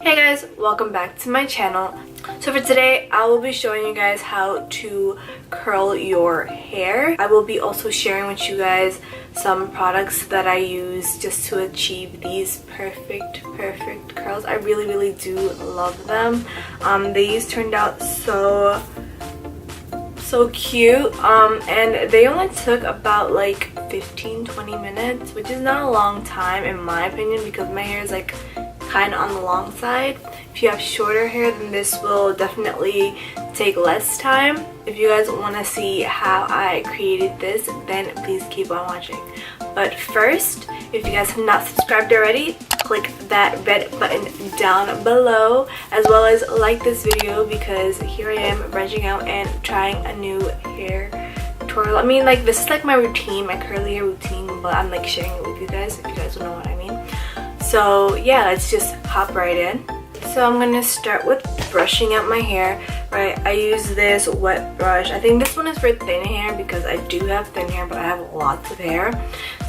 Hey guys, welcome back to my channel. So for today, I will be showing you guys how to curl your hair. I will be also sharing with you guys some products that I use just to achieve these perfect curls. I really do love them. These turned out so cute, and they only took about like 15-20 minutes, which is not a long time in my opinion because my hair is like kind of on the long side. If you have shorter hair, then this will definitely take less time. If you guys want to see how I created this, then please keep on watching. But first, if you guys have not subscribed already, click that red button down below, as well as like this video because here I am branching out and trying a new hair tutorial. I mean, like, this is like my routine, my curly hair routine, but I'm like sharing it with you guys if you guys don't know what I mean. So yeah, let's just hop right in. So I'm gonna start with brushing out my hair, right? I use this wet brush. I think this one is for thin hair because I do have thin hair, but I have lots of hair.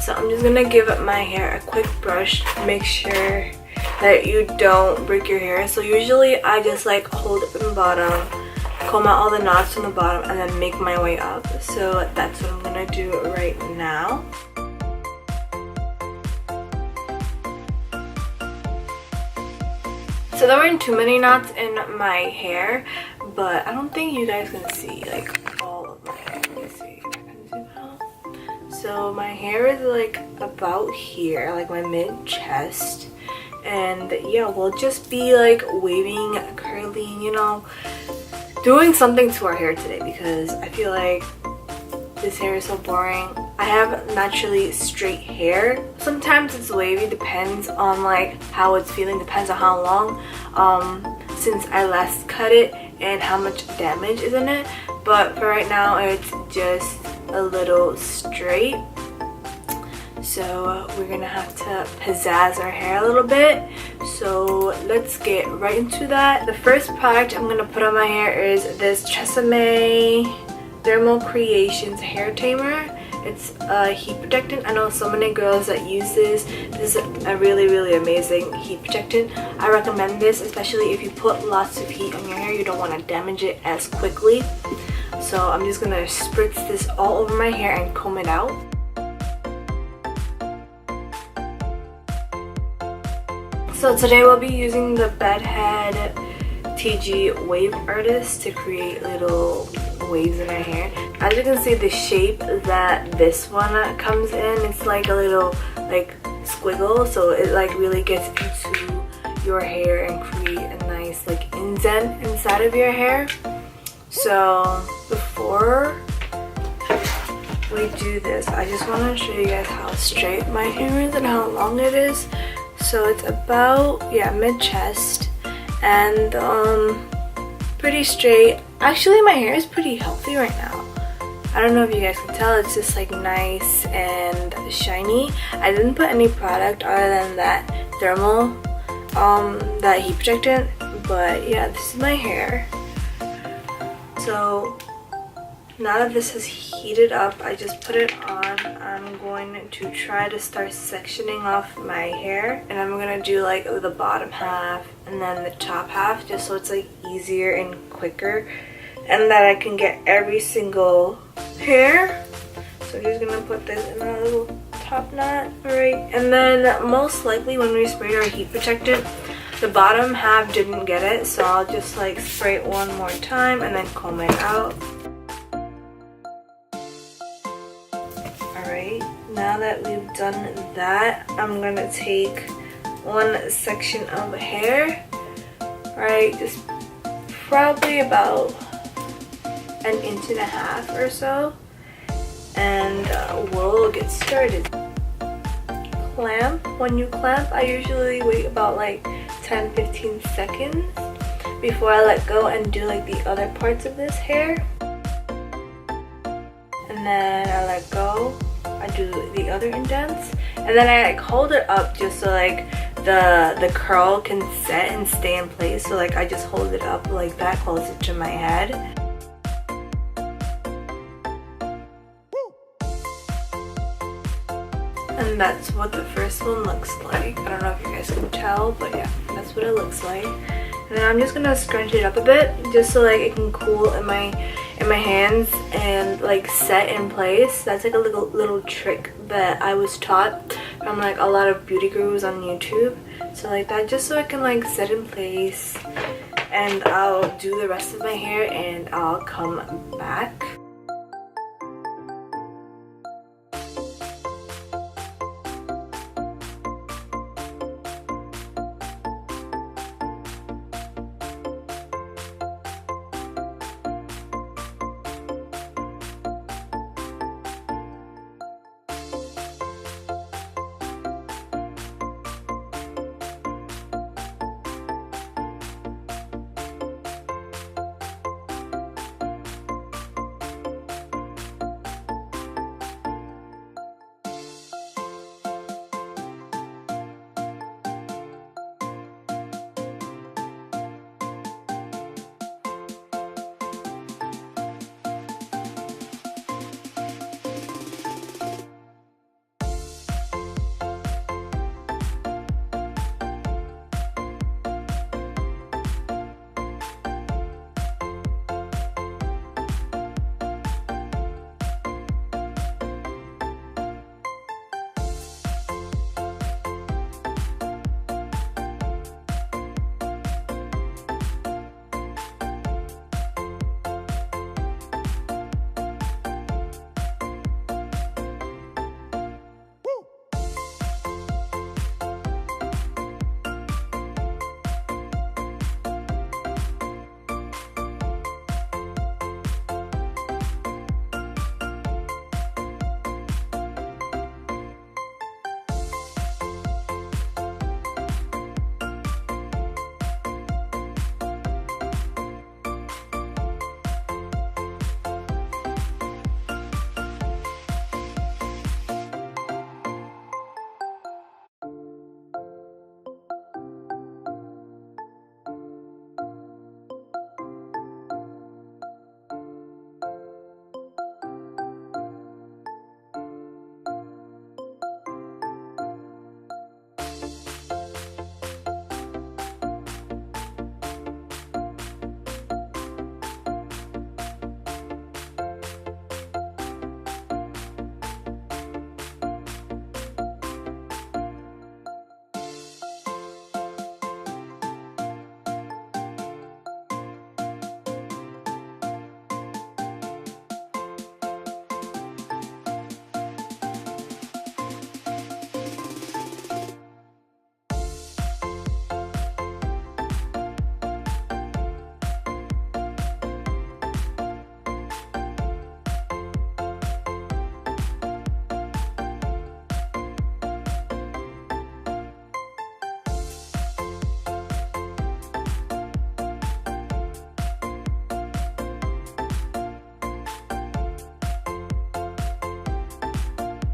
So I'm just gonna give my hair a quick brush, make sure that you don't break your hair. So usually I just like hold it from the bottom, comb out all the knots from the bottom, and then make my way up. So that's what I'm gonna do right now. So there weren't too many knots in my hair, but I don't think you guys can see like all of my hair. Let me see if I can zoom out. So my hair is like about here, like my mid chest, and yeah, we'll just be like waving, curling, you know, doing something to our hair today because I feel like this hair is so boring. I have naturally straight hair. Sometimes it's wavy, depends on like how it's feeling, depends on how long since I last cut it and how much damage is in it. But for right now, it's just a little straight. So we're gonna have to pizzazz our hair a little bit. So let's get right into that. The first product I'm gonna put on my hair is this Tresemme Thermal Creations hair tamer. It's a heat protectant. I know so many girls that use this. This is a really amazing heat protectant. I recommend this, especially if you put lots of heat on your hair. You don't want to damage it as quickly. So I'm just gonna spritz this all over my hair and comb it out. So today we'll be using the Bedhead TG Wave Artist to create little waves in our hair. As you can see, the shape that this one comes in, it's like a little like squiggle, so it like really gets into your hair and create a nice like indent inside of your hair. So before we do this, I just want to show you guys how straight my hair is and how long it is. So it's about, yeah, mid chest and pretty straight. Actually, my hair is pretty healthy right now. I don't know if you guys can tell, it's just like nice and shiny. I didn't put any product other than that thermal, that heat protectant, but yeah, this is my hair. So now that this has heated up, I just put it on. I'm going to try to start sectioning off my hair, and I'm gonna do like the bottom half and then the top half, just so it's like easier and quicker, and that I can get every single hair. So I'm just gonna put this in a little top knot, right? And then most likely when we sprayed our heat protectant, the bottom half didn't get it, so I'll just like spray it one more time and then comb it out. Alright, now that we've done that, I'm gonna take one section of hair, right, just probably about 1.5 inches or so, and we'll get started. Clamp. When you clamp, I usually wait about like 10-15 seconds before I let go and do like the other parts of this hair. And then I let go, I do the other indents, and then I like hold it up just so like the curl can set and stay in place. So like I just hold it up like that, closer to my head. And that's what the first one looks like. I don't know if you guys can tell, but yeah, that's that's what it looks like. And then I'm just gonna scrunch it up a bit just so like it can cool in my hands and like set in place. That's like a little trick that I was taught from like a lot of beauty gurus on YouTube. So like that, just so it can like set in place. And I'll do the rest of my hair and I'll come back.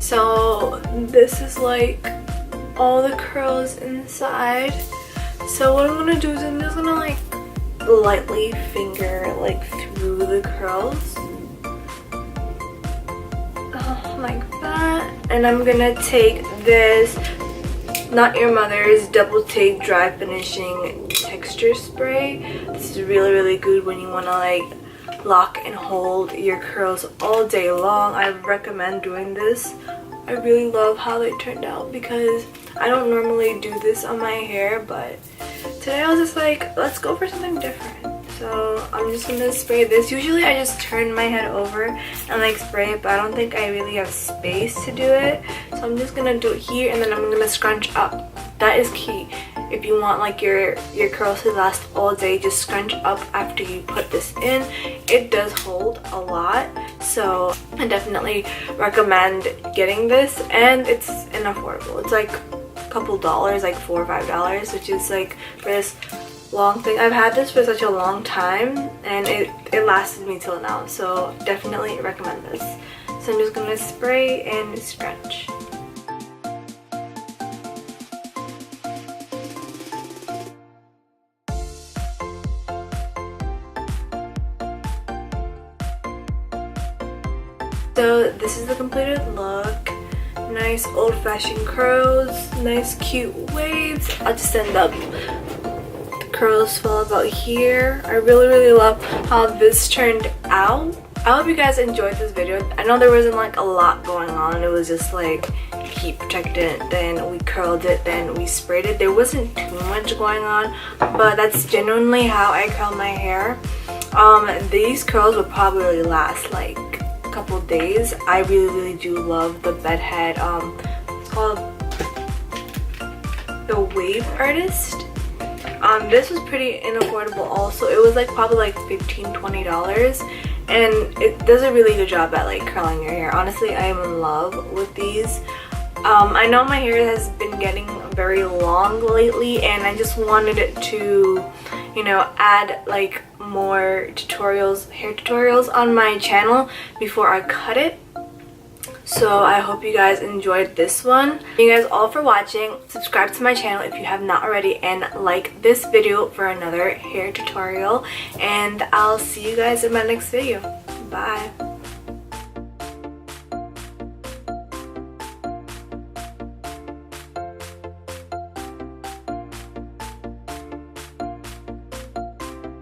So this is like all the curls inside. So what I'm gonna do is I'm just gonna like lightly finger like through the curls, like that. And I'm gonna take this Not Your Mother's Double Take Dry Finishing Texture Spray. This is really good when you want to like lock and hold your curls all day long. I recommend doing this. I really love how they turned out because I don't normally do this on my hair, but today I was just like, let's go for something different. So I'm just gonna spray this. Usually I just turn my head over and like spray it, but I don't think I really have space to do it. So I'm just gonna do it here and then I'm gonna scrunch up. That is key. If you want like your curls to last all day, just scrunch up after you put this in. It does hold a lot, so I definitely recommend getting this, and it's unaffordable. It's like a couple dollars, like $4 or $5, which is like for this long thing. I've had this for such a long time and it lasted me till now, so definitely recommend this. So I'm just gonna spray and scrunch. So this is the completed look. Nice old-fashioned curls, nice cute waves. I'll just end up curls fell about here. I really love how this turned out. I hope you guys enjoyed this video. I know there wasn't like a lot going on. It was just like heat protectant, then we curled it, then we sprayed it. There wasn't too much going on, but that's genuinely how I curl my hair. These curls will probably last like a couple of days. I really do love the bedhead. It's called the Wave Artist. This was pretty unaffordable also. It was like probably like $15-20, and it does a really good job at like curling your hair. Honestly, I am in love with these. I know my hair has been getting very long lately, and I just wanted it to, you know, add like more tutorials, hair tutorials on my channel before I cut it. So I hope you guys enjoyed this one. Thank you guys all for watching. Subscribe to my channel if you have not already, and like this video for another hair tutorial. And I'll see you guys in my next video. Bye.